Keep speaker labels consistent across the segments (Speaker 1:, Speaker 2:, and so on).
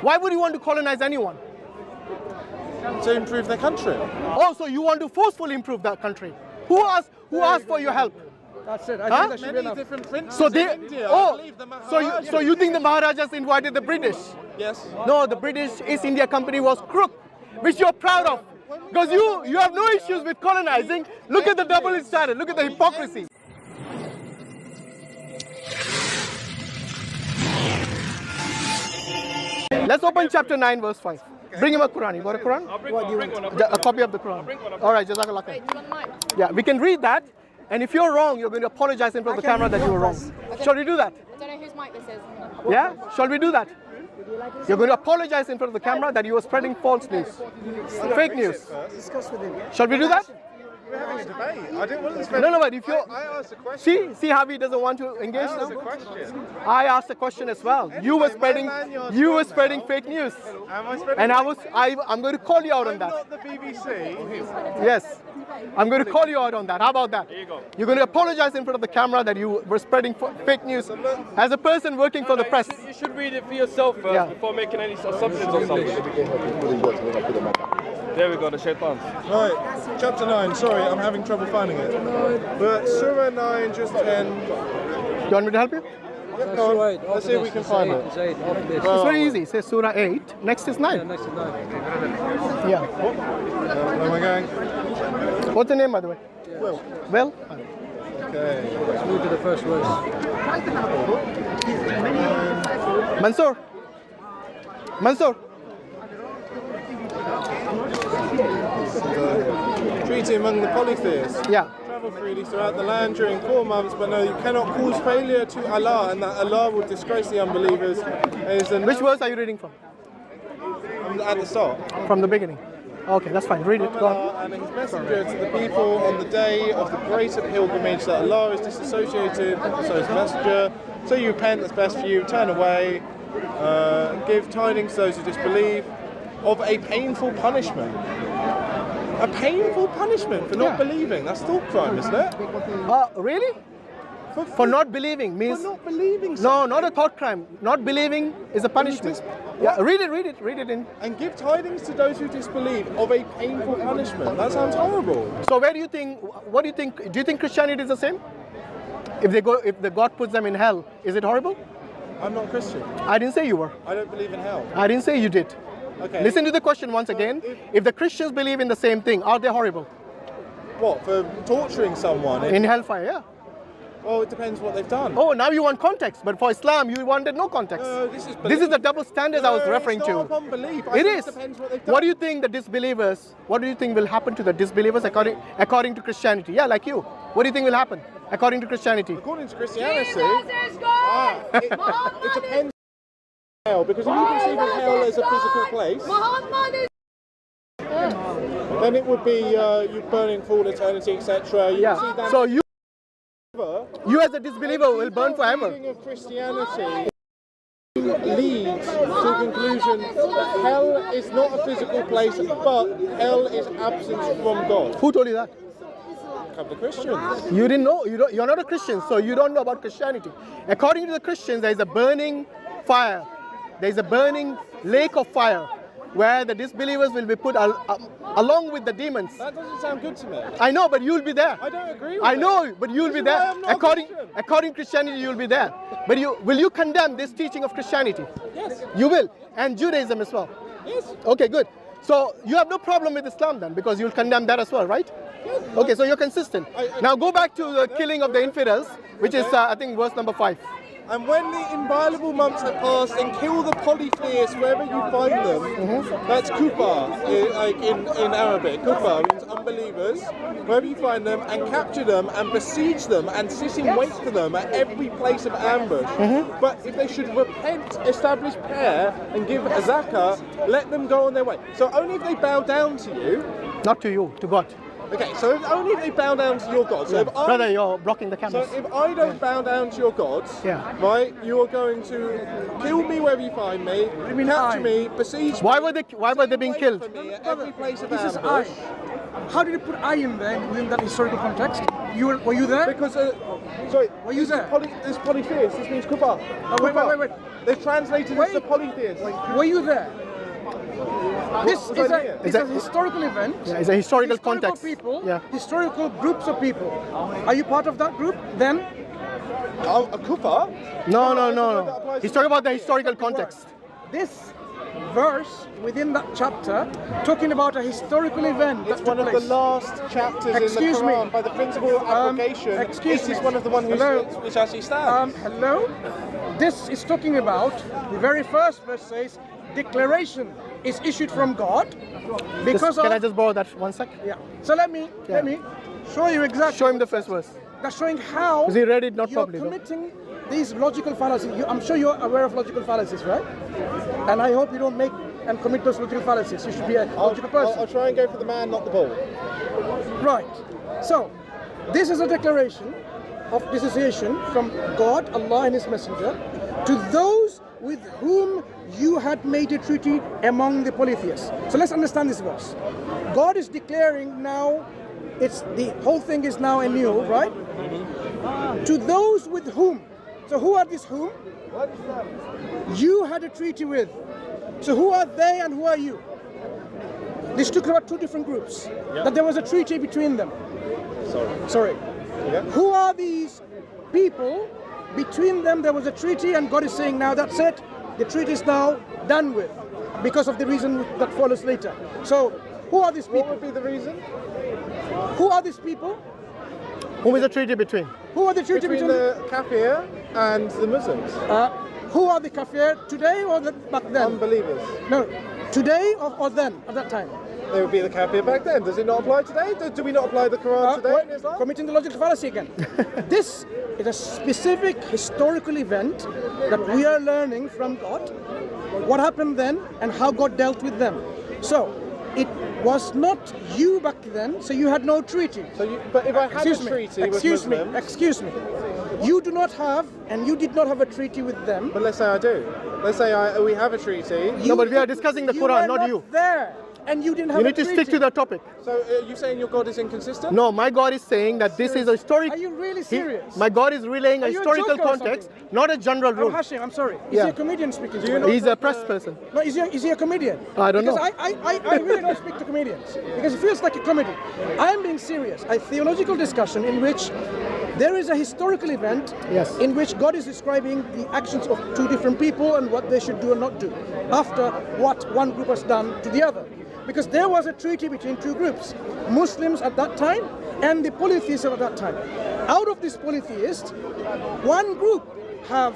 Speaker 1: Why would you want to colonize anyone?
Speaker 2: To improve their country.
Speaker 1: Oh, so you want to forcefully improve that country? Who asked for your help?
Speaker 3: That's it. I think that should be
Speaker 2: Many
Speaker 3: enough.
Speaker 2: different princes
Speaker 1: So they,
Speaker 2: in India. I
Speaker 1: oh,
Speaker 2: believe the
Speaker 1: so you think the Maharajas invited the British?
Speaker 2: Yes.
Speaker 1: No, the British East India Company was crook, which you're proud of. Because you have no issues with colonizing. Look at the double standard, look at the hypocrisy. Let's open chapter 9, verse 5. Bring him a Quran. You got a Quran?
Speaker 4: I'll bring one.
Speaker 1: A copy of the Quran.
Speaker 4: one.
Speaker 1: All right, Jazakallah khair.
Speaker 5: Wait, do you want mine?
Speaker 1: Yeah, we can read that. And if you're wrong, you're going to apologize in front of the camera that you were wrong. Shall we do that?
Speaker 5: I don't know whose mic this is.
Speaker 1: Yeah? Shall we do that? You're going to apologize in front of the camera that you were spreading false news. Fake news.
Speaker 3: Discuss with him.
Speaker 1: Shall we do that?
Speaker 2: We're having a debate. I didn't want to spend.
Speaker 1: No, but if you're...
Speaker 2: I asked a question.
Speaker 1: See how he doesn't want to engage
Speaker 2: I asked a
Speaker 1: now?
Speaker 2: question.
Speaker 1: I asked a question as well. You were spreading fake news.
Speaker 2: Am I spreading?
Speaker 1: And I'm going to call you out on
Speaker 2: I'm
Speaker 1: that.
Speaker 2: not the BBC.
Speaker 1: Yes. I'm going to call you out on that. How about that?
Speaker 4: There you go.
Speaker 1: You're going to apologize in front of the camera that you were spreading fake news as a person working for the press.
Speaker 4: You should read it for yourself first
Speaker 1: Yeah.
Speaker 4: before making any assumptions or something. There we go, the shaitans.
Speaker 2: Right, chapter 9. Sorry, I'm having trouble finding it. But Surah 9, just 10.
Speaker 1: You want me to help you?
Speaker 2: Yep, go on. Let's see if we can find it.
Speaker 3: It's 8 after this.
Speaker 1: It's very easy. It says Surah 8. Next is 9.
Speaker 3: Next to 9.
Speaker 1: Yeah.
Speaker 2: Where am I going?
Speaker 1: What's the name, by the way?
Speaker 2: Well.
Speaker 1: Well?
Speaker 2: Okay.
Speaker 3: Let's move to the first verse.
Speaker 1: Mansoor.
Speaker 2: Treaty among the polytheists.
Speaker 1: Yeah.
Speaker 2: Travel freely throughout the land during 4 months, but no, you cannot cause failure to Allah, and that Allah will disgrace the unbelievers.
Speaker 1: Which verse are you reading from?
Speaker 2: At the start.
Speaker 1: From the beginning. Okay, that's fine. Read it. Go on.
Speaker 2: Allah and his messenger to the people on the day of the greater pilgrimage that Allah is disassociated, so his messenger. So you repent, that's best for you, turn away, give tidings to those who disbelieve of a painful punishment. A painful punishment for not believing. That's thought crime, isn't it?
Speaker 1: Really? For not believing means...
Speaker 2: For not believing something.
Speaker 1: No, not a thought crime. Not believing is a punishment. Yeah, read it in.
Speaker 2: And give tidings to those who disbelieve of a painful punishment. That sounds horrible.
Speaker 1: So what do you think, do you think Christianity is the same? If the God puts them in hell, is it horrible?
Speaker 2: I'm not Christian.
Speaker 1: I didn't say you were.
Speaker 2: I don't believe in hell.
Speaker 1: I didn't say you did.
Speaker 2: Okay.
Speaker 1: Listen to the question once again. If the Christians believe in the same thing, are they horrible?
Speaker 2: What, for torturing someone?
Speaker 1: In hellfire, yeah.
Speaker 2: Well, it depends what they've done.
Speaker 1: Oh, now you want context, but for Islam, you wanted no context.
Speaker 2: No, this is
Speaker 1: This is the double standards I was referring
Speaker 2: it's not
Speaker 1: to.
Speaker 2: upon belief.
Speaker 1: It is.
Speaker 2: It depends what they've done.
Speaker 1: What do you think the disbelievers, what do you think will happen to the disbelievers according to Christianity? Yeah, like you. What do you think will happen according to Christianity?
Speaker 2: According to Christianity, it depends on hell, because if you conceive of hell as a physical place, then it would be you burning for all eternity, etc.
Speaker 1: Yeah. So you as a disbeliever will burn forever.
Speaker 2: The of Christianity leads to the conclusion that hell is not a physical place, but hell is absence from God.
Speaker 1: Who told you that?
Speaker 2: A couple of Christians.
Speaker 1: You didn't know. You're not a Christian, so you don't know about Christianity. According to the Christians, there is a burning fire. There is a burning lake of fire, where the disbelievers will be put along with the demons.
Speaker 2: That doesn't sound good to me.
Speaker 1: I know, but you'll be there.
Speaker 2: I don't agree with
Speaker 1: I know, but you'll be there. According to Christianity, you'll be there. But will you condemn this teaching of Christianity?
Speaker 2: Yes.
Speaker 1: You will. And Judaism as well?
Speaker 2: Yes.
Speaker 1: Okay, good. So you have no problem with Islam then, because you'll condemn that as well, right?
Speaker 2: Yes.
Speaker 1: Okay, so you're consistent. Now go back to the killing of the infidels, which is, I think, verse number 5.
Speaker 2: And when the inviolable months have passed, and kill the polytheists wherever you find them. That's kuffar in Arabic. Kuffar means unbelievers. Wherever you find them, and capture them, and besiege them, and sit in wait for them at every place of ambush. But if they should repent, establish prayer, and give a zakah, let them go on their way. So only if they bow down to you.
Speaker 1: Not to you, to God.
Speaker 2: Okay, so if only if they bow down to your God. So if I,
Speaker 1: Brother, you're blocking the
Speaker 2: so
Speaker 1: cameras.
Speaker 2: if I don't bow down to your gods,
Speaker 1: Yeah.
Speaker 2: right, you are going to kill me wherever you find me, capture me, besiege
Speaker 1: Why
Speaker 2: me,
Speaker 1: were they being
Speaker 2: wait
Speaker 1: killed?
Speaker 2: for me at every place of
Speaker 3: This is I.
Speaker 2: ambush.
Speaker 3: How did you put I in there within that historical context? Were you there?
Speaker 2: Because, sorry,
Speaker 3: Were you there?
Speaker 2: This polytheist, this means kuffar.
Speaker 3: wait.
Speaker 2: Kuffar. They've translated this to
Speaker 3: Wait.
Speaker 2: polytheist.
Speaker 3: Were you there? This
Speaker 2: was
Speaker 3: is
Speaker 2: I
Speaker 3: a,
Speaker 2: there?
Speaker 3: it's a historical event.
Speaker 1: Yeah, it's a historical context.
Speaker 3: People,
Speaker 1: Yeah.
Speaker 3: historical groups of people. Are you part of that group? Then
Speaker 2: A kuffar?
Speaker 1: No. He's talking about the historical context.
Speaker 3: this verse within that chapter talking about a historical event.
Speaker 2: It's
Speaker 3: that
Speaker 2: one
Speaker 3: took
Speaker 2: of the
Speaker 3: place.
Speaker 2: last chapters
Speaker 3: Excuse
Speaker 2: in the Quran
Speaker 3: me.
Speaker 2: by the principle of abrogation.
Speaker 3: Excuse
Speaker 2: This
Speaker 3: me.
Speaker 2: is one of the ones
Speaker 3: Hello.
Speaker 2: which actually stands.
Speaker 3: Hello? This is talking about, the very first verse says, declaration is issued from God because
Speaker 1: Can I
Speaker 3: of...
Speaker 1: just borrow that 1 sec?
Speaker 3: Yeah. So let me show you exactly.
Speaker 1: Show him the first verse.
Speaker 3: That's showing how
Speaker 1: Because he read it not
Speaker 3: you're
Speaker 1: properly, though.
Speaker 3: committing these logical fallacies. I'm sure you're aware of logical fallacies, right? And I hope you don't make and commit those logical fallacies. You should be a logical person.
Speaker 2: I'll try and go for the man, not the ball.
Speaker 3: Right. So, this is a declaration of dissociation from God, Allah and His Messenger to those with whom you had made a treaty among the polytheists. So let's understand this verse. God is declaring now, it's the whole thing is now anew, right? To those with whom. So who are these whom? You had a treaty with. So who are they and who are you? This took about two different groups. That there was a treaty between them. Sorry.
Speaker 2: Yeah.
Speaker 3: Who are these people? Between them there was a treaty and God is saying now that's it. The treaty is now done with because of the reason that follows later. So who are these people?
Speaker 2: What would be the reason?
Speaker 3: Who are these people?
Speaker 1: Who is the treaty between?
Speaker 3: Who are the treaty
Speaker 2: Between the kafir and the Muslims.
Speaker 3: Who are the kafir today or back then?
Speaker 2: Unbelievers.
Speaker 3: No, today or then, at that time?
Speaker 2: They would be the kafir back then. Does it not apply today? Do we not apply the Quran today in Islam?
Speaker 3: Committing the logical fallacy again. This is a specific historical event that we are learning from God. What happened then and how God dealt with them. So, it was not you back then, so you had no treaty.
Speaker 2: But if I had a treaty with Muslims...
Speaker 3: Excuse me. You do not have, and you did not have a treaty with them.
Speaker 2: But let's say I do. Let's say we have a treaty.
Speaker 1: No, but we are discussing the Quran,
Speaker 3: were
Speaker 1: not you.
Speaker 3: There, and you didn't have
Speaker 1: You
Speaker 3: a
Speaker 1: need to
Speaker 3: treaty.
Speaker 1: stick to the topic.
Speaker 2: So you saying your God is inconsistent?
Speaker 1: No, my God is saying that this is a historic.
Speaker 3: Are you really serious?
Speaker 1: My God is relaying a
Speaker 3: Are you a
Speaker 1: historical
Speaker 3: joker or
Speaker 1: context, not a general rule.
Speaker 3: Hashim, I'm sorry. Is
Speaker 1: Yeah.
Speaker 3: he a comedian speaking?
Speaker 1: He's a press person.
Speaker 3: No, is he a comedian?
Speaker 1: I don't know.
Speaker 3: Because I really don't speak to comedians because it feels like a comedy. I am being serious. A theological discussion in which there is a historical event
Speaker 1: Yes.
Speaker 3: in which God is describing the actions of two different people and what they should do and not do after what one group has done to the other. Because there was a treaty between two groups, Muslims at that time and the polytheists at that time. Out of this polytheist, one group have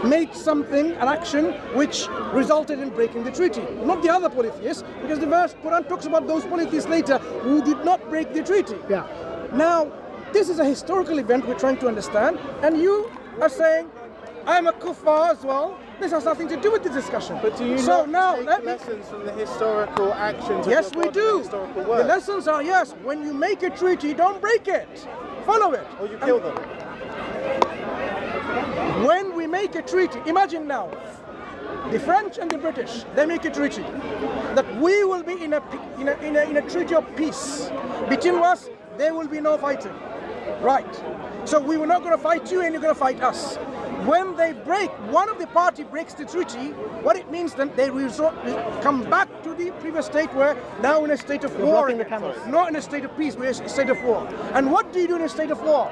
Speaker 3: made something, an action, which resulted in breaking the treaty. Not the other polytheists, because the verse Quran talks about those polytheists later who did not break the treaty.
Speaker 1: Yeah.
Speaker 3: Now, this is a historical event we're trying to understand, and you are saying, I'm a kuffar as well. This has nothing to do with the discussion.
Speaker 2: But do you
Speaker 3: so
Speaker 2: not
Speaker 3: now,
Speaker 2: take
Speaker 3: let me,
Speaker 2: lessons from the historical actions
Speaker 3: yes,
Speaker 2: of
Speaker 3: we
Speaker 2: your God and
Speaker 3: do.
Speaker 2: the historical
Speaker 3: The
Speaker 2: words?
Speaker 3: lessons are, yes, when you make a treaty, don't break it. Follow it.
Speaker 2: Or you kill them?
Speaker 3: When we make a treaty, imagine now, the French and the British, they make a treaty that we will be in a treaty of peace. Between us, there will be no fighting. Right. So we were not going to fight you and you're going to fight us. When they break, one of the party breaks the treaty, what it means then they come back to the previous state where now in a state of war.
Speaker 1: blocking the cameras.
Speaker 3: Not in a state of peace, we're in a state of war. And what do you do in a state of war?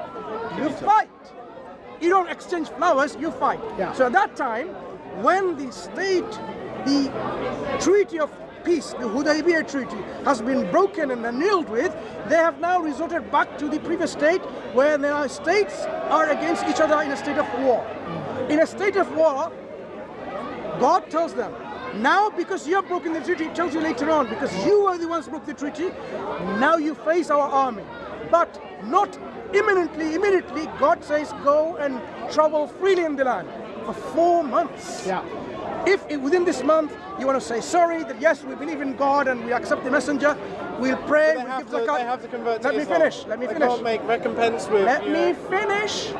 Speaker 3: You fight. You don't exchange flowers, you fight.
Speaker 1: Yeah.
Speaker 3: So at that time, when the treaty of peace, the Hudaybiyah treaty, has been broken and annulled with, they have now resorted back to the previous state where their states are against each other in a state of war. In a state of war, God tells them, now because you have broken the treaty, it tells you later on, because you are the ones who broke the treaty, now you face our army. But not immediately, God says, go and travel freely in the land for 4 months.
Speaker 1: Yeah.
Speaker 3: If within this month you want to say sorry, that yes, we believe in God and we accept the messenger, we'll pray,
Speaker 2: They
Speaker 3: we'll
Speaker 2: have,
Speaker 3: give
Speaker 2: to,
Speaker 3: zakat.
Speaker 2: they have to convert to
Speaker 3: Let me
Speaker 2: Islam.
Speaker 3: finish, let me
Speaker 2: They
Speaker 3: finish.
Speaker 2: can't make recompense with
Speaker 3: Let
Speaker 2: you
Speaker 3: me
Speaker 2: know,
Speaker 3: finish.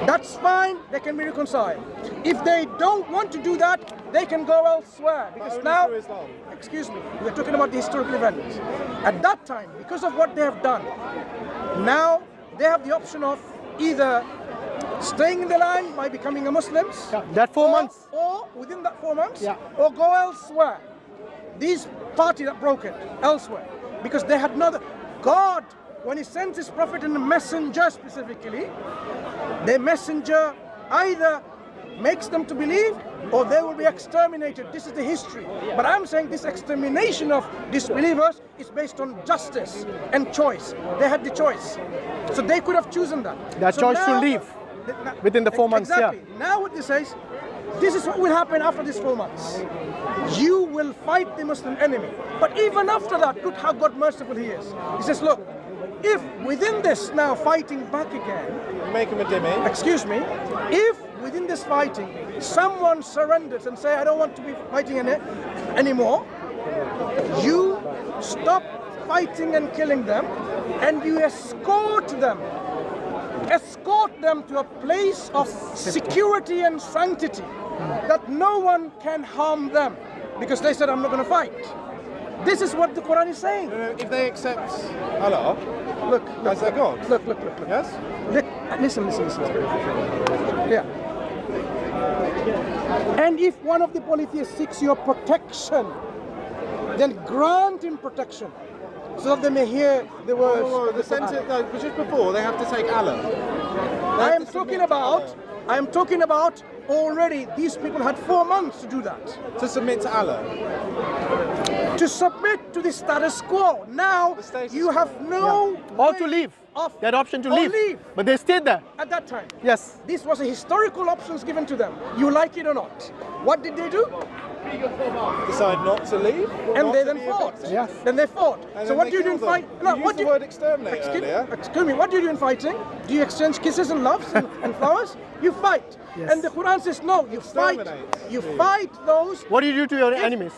Speaker 3: That's fine, they can be reconciled. If they don't want to do that, they can go elsewhere. Because
Speaker 2: only
Speaker 3: now,
Speaker 2: through Islam.
Speaker 3: excuse me, we're talking about the historical events. At that time, because of what they have done, now they have the option of either staying in the land by becoming a Muslim,
Speaker 1: That 4 months.
Speaker 3: or within that 4 months,
Speaker 1: Yeah.
Speaker 3: or go elsewhere. These party that broke it elsewhere, because they had not. God, when He sends His prophet and the messenger specifically, the messenger either makes them to believe or they will be exterminated. This is the history. But I'm saying this extermination of disbelievers is based on justice and choice. They had the choice, so they could have chosen that.
Speaker 1: That
Speaker 3: So
Speaker 1: choice to
Speaker 3: now-
Speaker 1: leave within the 4 months,
Speaker 3: exactly. Now what this says, this is what will happen after these 4 months. You will fight the Muslim enemy. But even after that, look how God merciful He is. He says, look, if within this now fighting back again,
Speaker 2: make them a dhimmi.
Speaker 3: excuse me, if within this fighting someone surrenders and say, I don't want to be fighting anymore, you stop fighting and killing them and you escort them to a place of security and sanctity, that no one can harm them, because they said, I'm not going to fight. This is what the Quran is saying.
Speaker 2: If they accept Allah
Speaker 3: Look,
Speaker 2: as their God.
Speaker 3: look.
Speaker 2: Yes?
Speaker 3: Listen. Yeah. And if one of the polytheists seeks your protection, then grant him protection, so that they may hear the words.
Speaker 2: Oh,
Speaker 3: of
Speaker 2: the
Speaker 3: Quran.
Speaker 2: sentence, no, but just before, they have to take Allah.
Speaker 3: I am talking about already these people had 4 months to do that.
Speaker 2: To submit to Allah.
Speaker 3: To submit to the status quo. Now
Speaker 2: The status
Speaker 3: you have no
Speaker 1: Or
Speaker 3: way
Speaker 1: to leave.
Speaker 3: of-
Speaker 1: They had option to
Speaker 3: or
Speaker 1: leave. But they stayed there.
Speaker 3: at that time.
Speaker 1: Yes.
Speaker 3: This was a historical options given to them. You like it or not. What did they do?
Speaker 2: Decide not to leave.
Speaker 3: And
Speaker 2: not
Speaker 3: they
Speaker 2: to
Speaker 3: then
Speaker 2: be
Speaker 3: fought.
Speaker 2: evicted.
Speaker 1: Yes.
Speaker 3: Then they fought.
Speaker 2: And
Speaker 3: So
Speaker 2: then
Speaker 3: what
Speaker 2: they
Speaker 3: do you do in
Speaker 2: killed them.
Speaker 3: fight? No,
Speaker 2: You
Speaker 3: what
Speaker 2: used
Speaker 3: do
Speaker 2: the word exterminate earlier.
Speaker 3: excuse me, what do you do in fighting? Do you exchange kisses and loves and flowers? You fight.
Speaker 1: Yes.
Speaker 3: And the Quran says no, you fight.
Speaker 2: Exterminate.
Speaker 3: You fight those.
Speaker 1: What do you do to your enemies?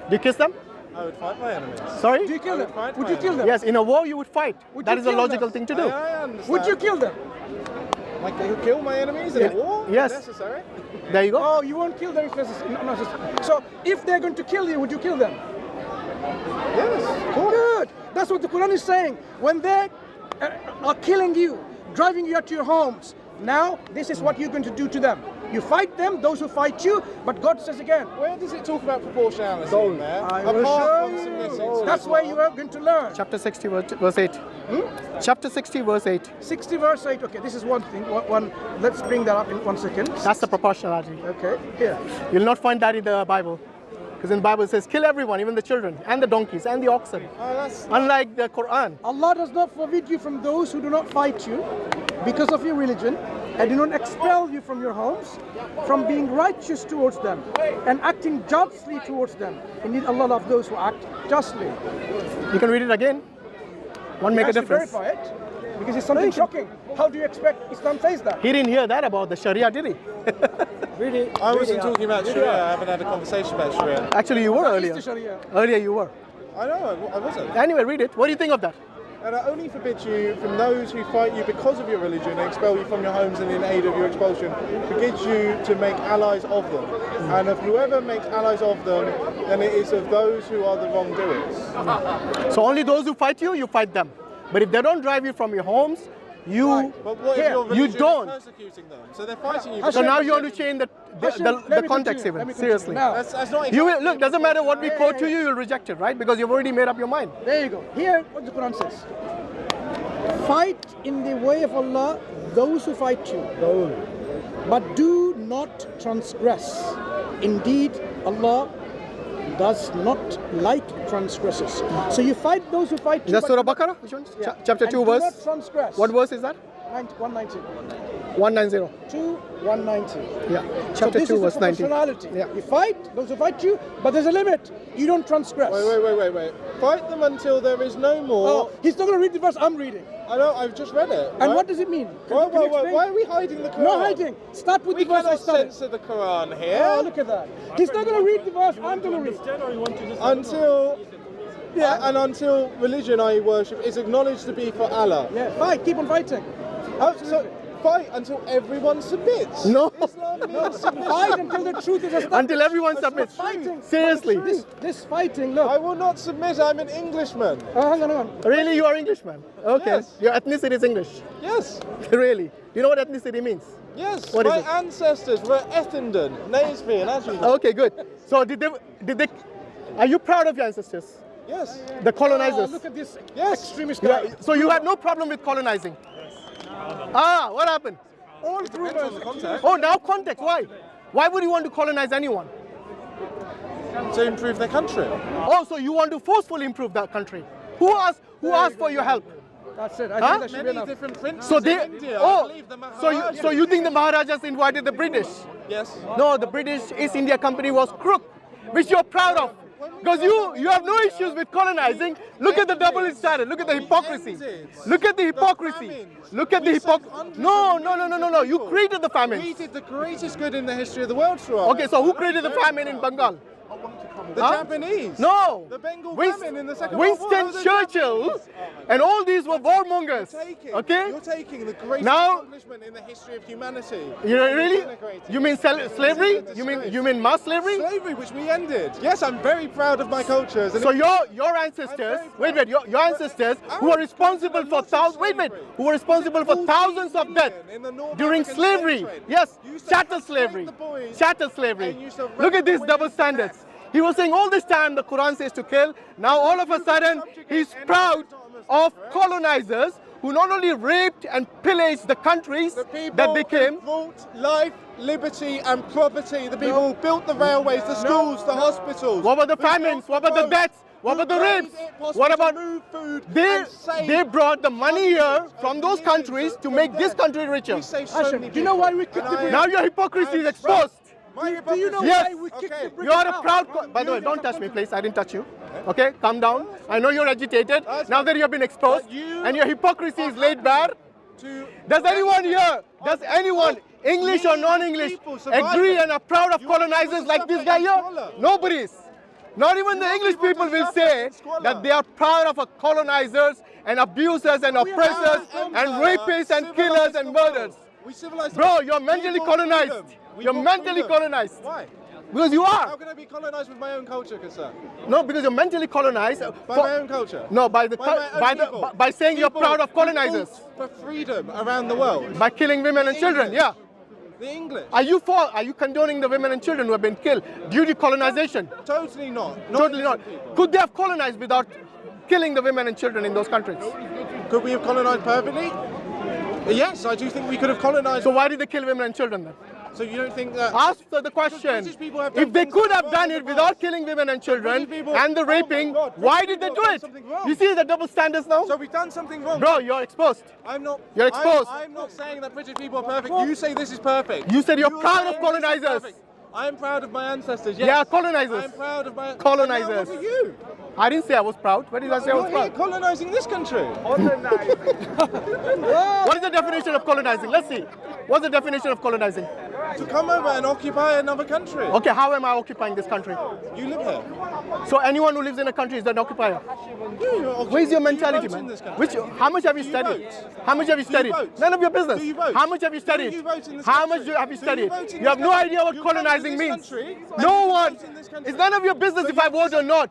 Speaker 1: Do you kiss them?
Speaker 2: I would fight my enemies.
Speaker 1: Sorry?
Speaker 3: Do you kill
Speaker 2: I would
Speaker 3: them?
Speaker 2: fight
Speaker 3: Would
Speaker 2: my
Speaker 3: you kill them?
Speaker 1: Yes, in a war you would fight.
Speaker 3: Would
Speaker 1: That
Speaker 3: you
Speaker 1: is a
Speaker 3: kill
Speaker 1: logical
Speaker 3: them?
Speaker 1: thing to do.
Speaker 2: I understand.
Speaker 3: Would you kill them?
Speaker 2: Like, kill my enemies in a war?
Speaker 1: Yes.
Speaker 2: If necessary.
Speaker 1: There you go.
Speaker 3: Oh, you won't kill them if necessary. So if they're going to kill you, would you kill them?
Speaker 2: Yes, of course.
Speaker 3: Good. That's what the Quran is saying. When they are killing you, driving you out to your homes, now this is what you're going to do to them. You fight them, those who fight you, but God says again,
Speaker 2: Where does it talk about proportionality in there?
Speaker 3: I will
Speaker 2: Apart
Speaker 3: show
Speaker 2: from submitting
Speaker 3: you.
Speaker 2: to
Speaker 3: That's where
Speaker 2: Islam.
Speaker 3: you are going to learn.
Speaker 1: Chapter 60, verse 8. Chapter 60, verse 8.
Speaker 3: 60 verse 8. Okay, this is one thing. One. Let's bring that up in 1 second.
Speaker 1: That's the proportionality.
Speaker 3: Okay, here.
Speaker 1: You'll not find that in the Bible. Because in the Bible it says, kill everyone, even the children, and the donkeys, and the oxen.
Speaker 2: Oh, that's
Speaker 1: Unlike the Quran.
Speaker 3: Allah does not forbid you from those who do not fight you because of your religion, and do not expel you from your homes, from being righteous towards them and acting justly towards them. Indeed, Allah loves those who act justly.
Speaker 1: You can read it again. Won't make a
Speaker 3: Has to
Speaker 1: difference.
Speaker 3: verify it, because it's something shocking. How do you expect Islam says that?
Speaker 1: He didn't hear that about the Sharia, did he?
Speaker 3: Really?
Speaker 2: I wasn't talking about Sharia. I haven't had a conversation about Sharia.
Speaker 1: Actually, you were
Speaker 3: What is
Speaker 1: earlier.
Speaker 3: the Sharia?
Speaker 1: Earlier you were.
Speaker 2: I know, I wasn't.
Speaker 1: Anyway, read it. What do you think of that?
Speaker 2: And I only forbid you from those who fight you because of your religion and expel you from your homes and in aid of your expulsion. Forbids you to make allies of them. And if whoever makes allies of them, then it is of those who are the wrongdoers.
Speaker 1: So only those who fight you, you fight them. But if they don't drive you from your homes, you...
Speaker 2: But what
Speaker 3: Here,
Speaker 2: if your religion
Speaker 1: you don't.
Speaker 2: is persecuting them? So they're fighting you.
Speaker 1: So
Speaker 3: Hashem,
Speaker 1: now you want to change
Speaker 3: Hashem,
Speaker 1: the
Speaker 3: let me
Speaker 1: context
Speaker 3: continue, let
Speaker 1: even,
Speaker 3: me continue.
Speaker 1: seriously.
Speaker 3: Now,
Speaker 2: That's not
Speaker 1: You will,
Speaker 2: exactly
Speaker 1: look, doesn't matter what we
Speaker 3: Yeah,
Speaker 1: quote
Speaker 3: yeah,
Speaker 1: to you, you'll reject it, right? Because you've already made up your mind.
Speaker 3: there you go. Here, what the Quran says. Fight in the way of Allah those who fight you, but do not transgress. Indeed, Allah does not like transgressors. So you fight those who fight
Speaker 1: Is
Speaker 3: you.
Speaker 1: that
Speaker 3: but
Speaker 1: Surah
Speaker 3: do not-
Speaker 1: Baqarah? Which one?
Speaker 3: Yeah.
Speaker 1: Chapter
Speaker 3: And
Speaker 1: 2,
Speaker 3: do
Speaker 1: verse?
Speaker 3: not transgress.
Speaker 1: What verse is that?
Speaker 3: 119.
Speaker 1: 190.
Speaker 3: to 190.
Speaker 1: Yeah.
Speaker 3: So
Speaker 1: Chapter
Speaker 3: this
Speaker 1: 2,
Speaker 3: is the
Speaker 1: verse 19.
Speaker 3: proportionality.
Speaker 1: Yeah.
Speaker 3: You fight those who fight you, but there's a limit. You don't transgress.
Speaker 2: Wait. Fight them until there is no more.
Speaker 3: Oh, he's not going to read the verse I'm reading.
Speaker 2: I know, I've just read it.
Speaker 3: And
Speaker 2: right?
Speaker 3: what does it mean? Can you explain?
Speaker 2: Why are we hiding the Quran?
Speaker 3: No hiding. Start with
Speaker 2: We
Speaker 3: the verse I
Speaker 2: cannot
Speaker 3: started.
Speaker 2: censor the Quran here.
Speaker 3: Oh, look at that. He's not going to read the verse I'm going to read.
Speaker 2: Until religion I worship is acknowledged to be for Allah.
Speaker 3: Yeah, fight. Keep on fighting.
Speaker 2: So fight until everyone submits.
Speaker 1: No.
Speaker 2: Islam means submission.
Speaker 3: Fight until the truth is established.
Speaker 1: Until everyone submits.
Speaker 3: Fighting.
Speaker 1: Seriously.
Speaker 3: This fighting, look.
Speaker 2: I will not submit. I'm an Englishman.
Speaker 3: Hang on.
Speaker 1: Really, you are Englishman? Okay.
Speaker 2: Yes.
Speaker 1: Your ethnicity is English?
Speaker 2: Yes.
Speaker 1: Really? You know what ethnicity means?
Speaker 2: Yes.
Speaker 1: What is
Speaker 2: My
Speaker 1: it?
Speaker 2: ancestors were Essendon, Naisby, and Ashby.
Speaker 1: Okay, good. So did they, are you proud of your ancestors?
Speaker 2: Yes.
Speaker 1: The colonizers?
Speaker 3: Oh, look at this
Speaker 2: Yes.
Speaker 3: extremist guy.
Speaker 1: Yeah, so you had no problem with colonizing? Ah, what happened?
Speaker 3: All through
Speaker 2: Depends on
Speaker 3: verse.
Speaker 2: the context.
Speaker 1: Oh, now context. Why? Why would you want to colonize anyone?
Speaker 2: To improve their country.
Speaker 1: Oh, so you want to forcefully improve that country? Who asked for your help?
Speaker 3: That's it. I
Speaker 1: Huh?
Speaker 3: think that should be
Speaker 2: Many
Speaker 3: enough.
Speaker 2: different princes
Speaker 1: So they,
Speaker 2: in India. I
Speaker 1: oh,
Speaker 2: believe the
Speaker 1: so you think the Maharajas invited the British?
Speaker 2: Yes.
Speaker 1: No, the British East India Company was crook, which you're proud of. Because you have no issues with colonizing. Look at the double standard. Look at the hypocrisy. Look at the hypocrisy. Look at the hypocrisy. No. You created the
Speaker 2: We
Speaker 1: famine.
Speaker 2: did the greatest good in the history of the world through our
Speaker 1: Okay, so who created the famine in Bengal?
Speaker 2: The
Speaker 1: Huh?
Speaker 2: Japanese.
Speaker 1: No.
Speaker 2: The Bengal famine in the Second World War.
Speaker 1: Winston
Speaker 2: The
Speaker 1: Churchill
Speaker 2: Japanese.
Speaker 1: and all these were warmongers. Okay?
Speaker 2: You're taking the greatest
Speaker 1: Now-
Speaker 2: accomplishment in the history of humanity.
Speaker 1: You know, really?
Speaker 2: Denigrating
Speaker 1: You mean slavery?
Speaker 2: It's a
Speaker 1: You
Speaker 2: disgrace.
Speaker 1: mean mass slavery?
Speaker 2: Slavery, which we ended. Yes, I'm very proud of my cultures. And
Speaker 1: So your ancestors, your ancestors who were responsible for who were responsible for thousands of deaths during slavery. Yes, chattel slavery. Chattel slavery. Look at these double standards. He was saying all this time the Quran says to kill. Now all of a sudden he's proud of colonizers who not only raped and pillaged the countries
Speaker 2: the people
Speaker 1: that they came.
Speaker 2: who brought life, liberty, and property. The people who built the railways, the schools, the hospitals.
Speaker 1: What about the
Speaker 2: who built
Speaker 1: famines? What about the
Speaker 2: roads,
Speaker 1: deaths? What
Speaker 2: who
Speaker 1: about the
Speaker 2: made
Speaker 1: rapes?
Speaker 2: it possible
Speaker 1: What
Speaker 2: to
Speaker 1: about
Speaker 2: move food
Speaker 1: they
Speaker 2: and save
Speaker 1: they brought the money here
Speaker 2: hundreds
Speaker 1: from
Speaker 2: of
Speaker 1: those
Speaker 2: millions
Speaker 1: countries to
Speaker 2: of
Speaker 1: make this
Speaker 2: death.
Speaker 1: country richer.
Speaker 2: We saved so
Speaker 3: Hashem,
Speaker 2: many
Speaker 3: do you know
Speaker 2: people.
Speaker 3: why we kicked
Speaker 2: And
Speaker 3: the
Speaker 2: I-
Speaker 3: British?
Speaker 1: Now your hypocrisy is exposed.
Speaker 2: My
Speaker 3: Do you know
Speaker 1: Yes.
Speaker 3: why we kicked
Speaker 2: Okay.
Speaker 3: the British
Speaker 1: You are a
Speaker 3: out?
Speaker 1: proud. By the way, don't touch me, please. I didn't touch you. Okay, calm down. I know you're agitated. Now that you have been exposed
Speaker 2: But you
Speaker 1: and your hypocrisy is laid bare.
Speaker 2: to
Speaker 1: Does anyone here, English or non-English, agree and are proud of colonizers like this guy here? Nobody is. Not even the English people will say that they are proud of colonizers and abusers and oppressors and rapists and killers and murderers.
Speaker 2: We civilized
Speaker 1: Bro,
Speaker 2: them.
Speaker 1: you're mentally
Speaker 2: We brought
Speaker 1: colonized.
Speaker 2: freedom. We
Speaker 1: You're
Speaker 2: brought
Speaker 1: mentally
Speaker 2: freedom.
Speaker 1: colonized.
Speaker 2: Why?
Speaker 1: Because you
Speaker 2: How
Speaker 1: are.
Speaker 2: can I be colonized with my own culture, Kasa?
Speaker 1: No, because you're mentally colonized.
Speaker 2: By my own culture?
Speaker 1: No, by the
Speaker 2: people.
Speaker 1: by saying you're
Speaker 2: People
Speaker 1: proud of
Speaker 2: who
Speaker 1: colonizers.
Speaker 2: fought for freedom around the world.
Speaker 1: By killing women and children, yeah.
Speaker 2: The English.
Speaker 1: Are you condoning the women and children who have been killed due to colonization?
Speaker 2: Totally not.
Speaker 1: Totally not.
Speaker 2: innocent people.
Speaker 1: Could they have colonized without killing the women and children in those countries?
Speaker 2: Could we have colonized perfectly? Yes, I do think we could have colonized.
Speaker 1: So why did they kill women and children then?
Speaker 2: So you don't think that?
Speaker 1: Ask the question.
Speaker 2: British people have done
Speaker 1: If they
Speaker 2: things
Speaker 1: could
Speaker 2: that
Speaker 1: have
Speaker 2: were
Speaker 1: done
Speaker 2: wrong
Speaker 1: it
Speaker 2: in the
Speaker 1: without
Speaker 2: past.
Speaker 1: killing women and children
Speaker 2: British people-
Speaker 1: and the
Speaker 2: oh my
Speaker 1: raping,
Speaker 2: God,
Speaker 1: why
Speaker 2: British
Speaker 1: did they
Speaker 2: people
Speaker 1: do
Speaker 2: have
Speaker 1: it?
Speaker 2: done something wrong.
Speaker 1: You see the double standards now?
Speaker 2: So we've done something wrong.
Speaker 1: Bro, you're exposed.
Speaker 2: I'm not.
Speaker 1: You're exposed.
Speaker 2: I'm not saying that British people are perfect. You say this is perfect.
Speaker 1: You said you're proud
Speaker 2: saying
Speaker 1: of
Speaker 2: this is
Speaker 1: colonizers.
Speaker 2: perfect. I am proud of my ancestors. Yes.
Speaker 1: Yeah, colonizers.
Speaker 2: I'm proud of my
Speaker 1: Colonizers.
Speaker 2: But now what are you?
Speaker 1: I didn't say I was proud. Where did I say I was
Speaker 2: You're here
Speaker 1: proud?
Speaker 2: colonizing this country.
Speaker 1: What is the definition of colonizing? Let's see. What's the definition of colonizing?
Speaker 2: To come over and occupy another country.
Speaker 1: Okay, how am I occupying this country?
Speaker 2: You live here.
Speaker 1: So anyone who lives in a country is an occupier. Where's your mentality,
Speaker 2: Do you vote in
Speaker 1: man?
Speaker 2: this country?
Speaker 1: How much have you
Speaker 2: Do you
Speaker 1: studied?
Speaker 2: vote?
Speaker 1: How much have you
Speaker 2: Do you
Speaker 1: studied?
Speaker 2: vote?
Speaker 1: None of your business.
Speaker 2: Do you vote?
Speaker 1: How much have you
Speaker 2: Do
Speaker 1: studied?
Speaker 2: you vote in this
Speaker 1: How much
Speaker 2: country?
Speaker 1: have you
Speaker 2: Do
Speaker 1: studied?
Speaker 2: vote in
Speaker 1: You have
Speaker 2: this
Speaker 1: no
Speaker 2: country?
Speaker 1: idea what
Speaker 2: You come to
Speaker 1: colonizing
Speaker 2: this
Speaker 1: means.
Speaker 2: country and
Speaker 1: No
Speaker 2: you
Speaker 1: one.
Speaker 2: vote in this country.
Speaker 1: It's none of your business
Speaker 2: So
Speaker 1: if I vote or not.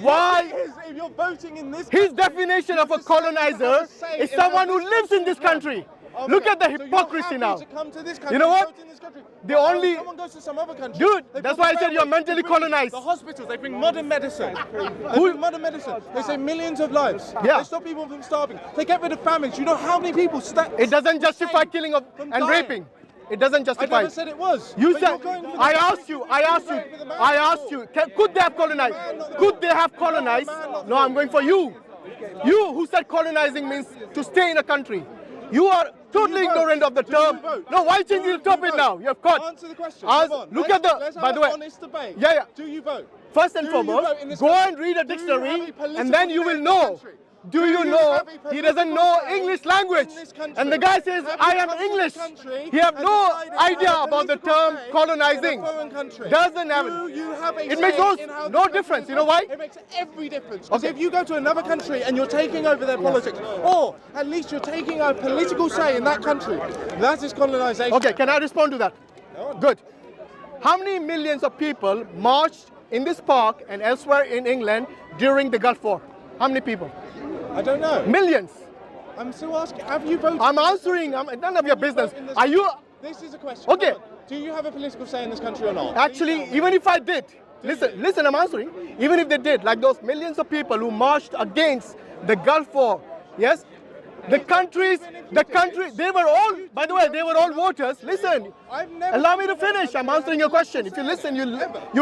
Speaker 1: Why?
Speaker 2: If you're voting in this
Speaker 1: His
Speaker 2: country,
Speaker 1: definition of a
Speaker 2: you have to
Speaker 1: colonizer
Speaker 2: say
Speaker 1: is
Speaker 2: in how
Speaker 1: someone who
Speaker 2: this
Speaker 1: lives in
Speaker 2: country
Speaker 1: this
Speaker 2: is run.
Speaker 1: country.
Speaker 2: Okay,
Speaker 1: Look at the
Speaker 2: so you're
Speaker 1: hypocrisy
Speaker 2: happy
Speaker 1: now.
Speaker 2: to come to this
Speaker 1: You
Speaker 2: country
Speaker 1: know
Speaker 2: and
Speaker 1: what?
Speaker 2: vote in this country.
Speaker 1: The
Speaker 2: But
Speaker 1: only-
Speaker 2: someone goes to some other country.
Speaker 1: Dude,
Speaker 2: they
Speaker 1: that's
Speaker 2: build
Speaker 1: why I
Speaker 2: the
Speaker 1: said you're
Speaker 2: railways,
Speaker 1: mentally
Speaker 2: they bring
Speaker 1: colonized.
Speaker 2: The hospitals, they bring modern medicine. They bring modern medicine. They save millions of lives.
Speaker 1: Yeah.
Speaker 2: They stop people from starving. They get rid of famines. You know how many people
Speaker 1: It doesn't justify killing of
Speaker 2: from
Speaker 1: and
Speaker 2: dying.
Speaker 1: raping. It doesn't
Speaker 2: I
Speaker 1: justify.
Speaker 2: never said it was.
Speaker 1: You
Speaker 2: But
Speaker 1: said,
Speaker 2: you're going for the
Speaker 1: I
Speaker 2: man.
Speaker 1: asked you, could they have colonized? Could they have colonized? No, I'm going for you. You who said colonizing means to stay in a country. You are totally
Speaker 2: you vote?
Speaker 1: ignorant of the
Speaker 2: Do you
Speaker 1: term.
Speaker 2: vote?
Speaker 1: No, why
Speaker 2: Do
Speaker 1: changing
Speaker 2: you
Speaker 1: the topic
Speaker 2: vote?
Speaker 1: now? You have caught.
Speaker 2: Answer the question.
Speaker 1: Ask-
Speaker 2: Come on.
Speaker 1: look
Speaker 2: Let's-
Speaker 1: at the-
Speaker 2: let's
Speaker 1: by
Speaker 2: have
Speaker 1: the
Speaker 2: an
Speaker 1: way-
Speaker 2: honest debate.
Speaker 1: Yeah, yeah.
Speaker 2: Do you vote?
Speaker 1: First and
Speaker 2: Do you
Speaker 1: foremost,
Speaker 2: vote in this
Speaker 1: go
Speaker 2: country?
Speaker 1: and read a
Speaker 2: Do you have
Speaker 1: dictionary,
Speaker 2: a political
Speaker 1: and then you
Speaker 2: say
Speaker 1: will
Speaker 2: in this
Speaker 1: know.
Speaker 2: country?
Speaker 1: Do you
Speaker 2: you
Speaker 1: know
Speaker 2: have a
Speaker 1: he doesn't
Speaker 2: political
Speaker 1: know
Speaker 2: say
Speaker 1: English language?
Speaker 2: in this country?
Speaker 1: And the guy says,
Speaker 2: Have
Speaker 1: I
Speaker 2: you
Speaker 1: am
Speaker 2: come to
Speaker 1: English.
Speaker 2: this country
Speaker 1: He have
Speaker 2: and
Speaker 1: no
Speaker 2: decided to have
Speaker 1: idea
Speaker 2: a
Speaker 1: about the
Speaker 2: political
Speaker 1: term
Speaker 2: say
Speaker 1: colonizing.
Speaker 2: in a foreign country?
Speaker 1: Doesn't have
Speaker 2: Do
Speaker 1: it.
Speaker 2: you have a
Speaker 1: It
Speaker 2: say
Speaker 1: makes
Speaker 2: in how
Speaker 1: no
Speaker 2: this country
Speaker 1: difference.
Speaker 2: is
Speaker 1: You know
Speaker 2: run?
Speaker 1: why?
Speaker 2: It makes every difference. Because
Speaker 1: Okay.
Speaker 2: if you go to another country and you're taking over their politics, or at least you're taking a political say in that country, that is colonization.
Speaker 1: Okay, can I respond to that? Good. How many millions of people marched in this park and elsewhere in England during the Gulf War? How many people?
Speaker 2: I don't know.
Speaker 1: Millions.
Speaker 2: I'm still asking, have you voted?
Speaker 1: I'm answering. None of your business. Are you?
Speaker 2: This is a question.
Speaker 1: Okay.
Speaker 2: Come on. Do you have a political say in this country or not?
Speaker 1: Actually, even if I did, listen, I'm answering. Even if they did, like those millions of people who marched against the Gulf War, yes, the country, they were all, by the way, they were all voters. Listen,
Speaker 2: I've never
Speaker 1: allow me to finish. I'm answering your question. If you listen, you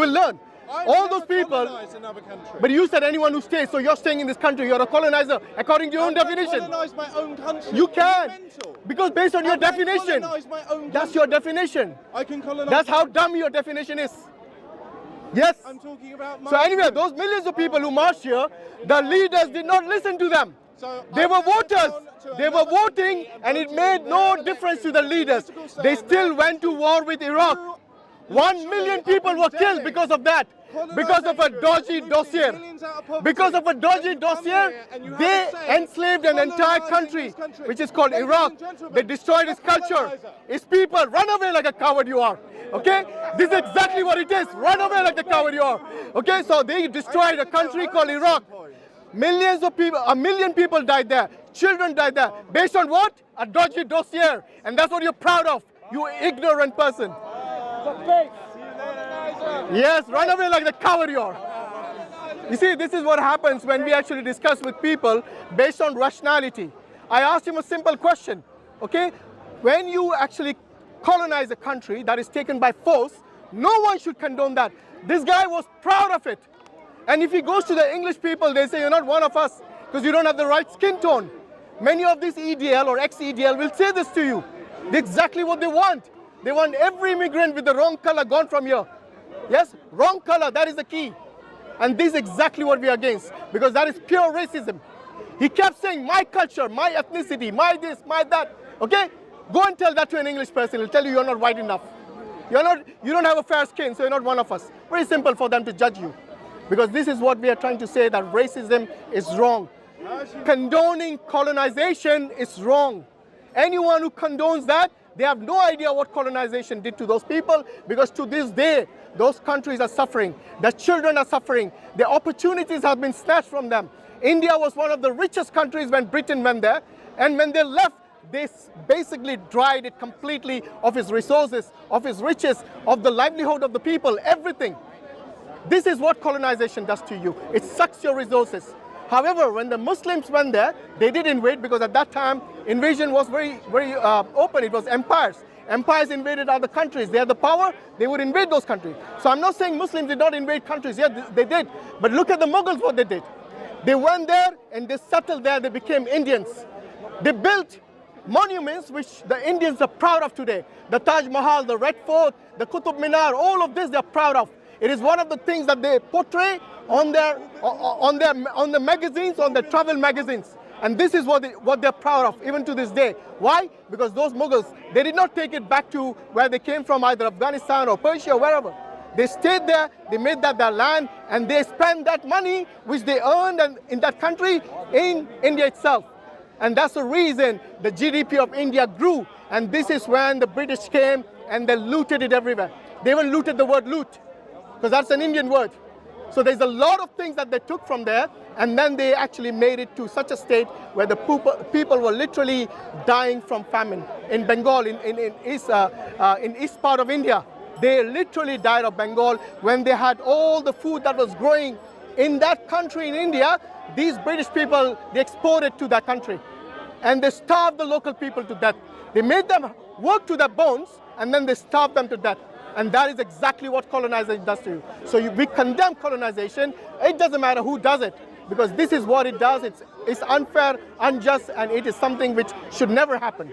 Speaker 1: will learn.
Speaker 2: I've
Speaker 1: All
Speaker 2: never
Speaker 1: those people,
Speaker 2: colonized another country.
Speaker 1: but you said anyone who stays, so you're staying in this country, you're a colonizer, according to your own
Speaker 2: I can't
Speaker 1: definition.
Speaker 2: colonize my own country.
Speaker 1: You
Speaker 2: Are
Speaker 1: can,
Speaker 2: mental?
Speaker 1: because based on your
Speaker 2: I can't
Speaker 1: definition,
Speaker 2: colonize my own
Speaker 1: that's
Speaker 2: country.
Speaker 1: your definition.
Speaker 2: I can colonize.
Speaker 1: That's how dumb your definition is. Yes.
Speaker 2: I'm talking about my
Speaker 1: So anyway,
Speaker 2: country.
Speaker 1: those millions of people who marched here, the leaders did not listen to them.
Speaker 2: So
Speaker 1: They
Speaker 2: I
Speaker 1: were
Speaker 2: can go
Speaker 1: voters.
Speaker 2: down to
Speaker 1: They were
Speaker 2: another
Speaker 1: voting,
Speaker 2: country
Speaker 1: and it
Speaker 2: vote
Speaker 1: made
Speaker 2: in
Speaker 1: no
Speaker 2: their
Speaker 1: difference to
Speaker 2: election
Speaker 1: the leaders.
Speaker 2: political say
Speaker 1: They
Speaker 2: in
Speaker 1: still
Speaker 2: their
Speaker 1: went to war with Iraq.
Speaker 2: You
Speaker 1: 1
Speaker 2: literally
Speaker 1: million
Speaker 2: are
Speaker 1: people were killed
Speaker 2: condemning
Speaker 1: because of that. Because of a dodgy
Speaker 2: colonization,
Speaker 1: dossier.
Speaker 2: moving millions out of poverty,
Speaker 1: Because of a
Speaker 2: and
Speaker 1: dodgy
Speaker 2: you come
Speaker 1: dossier,
Speaker 2: here and you have
Speaker 1: they
Speaker 2: a say
Speaker 1: enslaved an entire
Speaker 2: colonizing
Speaker 1: country,
Speaker 2: this country.
Speaker 1: which is called
Speaker 2: Ladies
Speaker 1: Iraq.
Speaker 2: and gentlemen,
Speaker 1: They destroyed its
Speaker 2: a
Speaker 1: culture,
Speaker 2: colonizer.
Speaker 1: its people. Run away like a coward you are. Okay? This is exactly what it is. Run away like the coward you are. Okay? So they destroyed a country called Iraq. Millions of people, 1 million people died there. Children died there. Based on what? A dodgy dossier. And that's what you're proud of. You ignorant person. Yes, run away like the coward you are. You see, this is what happens when we actually discuss with people based on rationality. I asked him a simple question, okay? When you actually colonize a country that is taken by force, no one should condone that. This guy was proud of it. And if he goes to the English people, they say, you're not one of us because you don't have the right skin tone. Many of these EDL or ex-EDL will say this to you. That's exactly what they want. They want every immigrant with the wrong color gone from here. Yes, wrong color, that is the key. And this is exactly what we are against, because that is pure racism. He kept saying, my culture, my ethnicity, my this, my that. Okay? Go and tell that to an English person. He'll tell you you're not white enough. You don't have a fair skin, so you're not one of us. Very simple for them to judge you. Because this is what we are trying to say, that racism is wrong. Condoning colonization is wrong. Anyone who condones that, they have no idea what colonization did to those people, because to this day, those countries are suffering. Their children are suffering. Their opportunities have been snatched from them. India was one of the richest countries when Britain went there, and when they left, they basically dried it completely of its resources, of its riches, of the livelihood of the people, everything. This is what colonization does to you. It sucks your resources. However, when the Muslims went there, they did invade, because at that time, invasion was very open. It was empires. Empires invaded other countries. They had the power, they would invade those countries. So I'm not saying Muslims did not invade countries. Yeah, they did. But look at the Mughals, what they did. They went there and they settled there. They became Indians. They built monuments which the Indians are proud of today. The Taj Mahal, the Red Fort, the Qutub Minar, all of this they're proud of. It is one of the things that they portray on the magazines, on the travel magazines. And this is what they're proud of, even to this day. Why? Because those Mughals, they did not take it back to where they came from, either Afghanistan or Persia or wherever. They stayed there, they made that their land, and they spent that money which they earned in that country in India itself. And that's the reason the GDP of India grew. And this is when the British came and they looted it everywhere. They even looted the word loot, because that's an Indian word. So there's a lot of things that they took from there, and then they actually made it to such a state where the people were literally dying from famine. In Bengal, in east part of India, they literally died of Bengal when they had all the food that was growing in that country in India. These British people, they exported to that country, and they starved the local people to death. They made them work to their bones, and then they starved them to death. And that is exactly what colonization does to you. So we condemn colonization. It doesn't matter who does it, because this is what it does. It's unfair, unjust, and it is something which should never happen.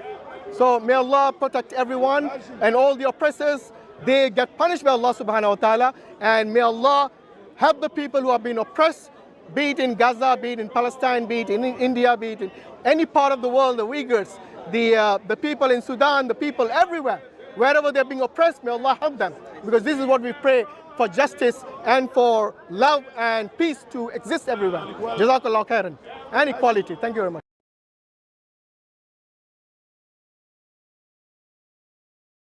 Speaker 1: So may Allah protect everyone, and all the oppressors, they get punished by Allah subhanahu wa ta'ala, and may Allah help the people who have been oppressed, be it in Gaza, be it in Palestine, be it in India, be it in any part of the world, the Uyghurs, the people in Sudan, the people everywhere, wherever they're being oppressed, may Allah help them. Because this is what we pray, for justice and for love and peace to exist everywhere. Jazakallah khairan. And equality. Thank you very much.